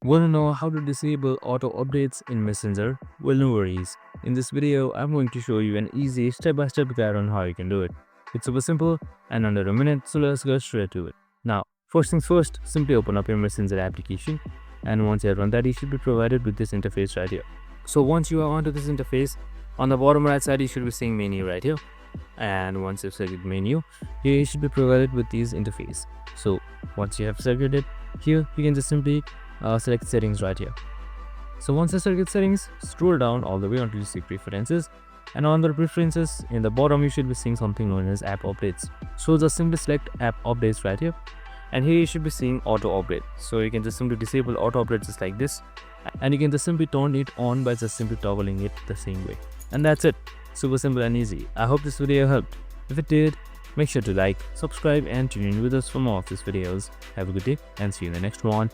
Want to know how to disable auto updates in Messenger? Well, no worries. In this video, I'm going to show you an easy step-by-step guide on how you can do it. It's super simple and under a minute, so let's go straight to it. Now, first things first, simply open up your Messenger application, and once you have run that, you should be provided with this interface right here. So once you are onto this interface, on the bottom right side, you should be seeing menu right here. And once you've selected menu, here you should be provided with these interface. So once you have selected it, here you can just simply select settings right here. So once you select settings, scroll down all the way until you see preferences, and under preferences in the bottom you should be seeing something known as app updates. So just simply select app updates right here, and here you should be seeing auto update. So you can just simply disable auto update just like this, and you can just simply turn it on by just simply toggling it the same way. And that's it. Super simple and easy. I hope this video helped. If it did, make sure to like, subscribe and tune in with us for more of these videos. Have a good day and see you in the next one.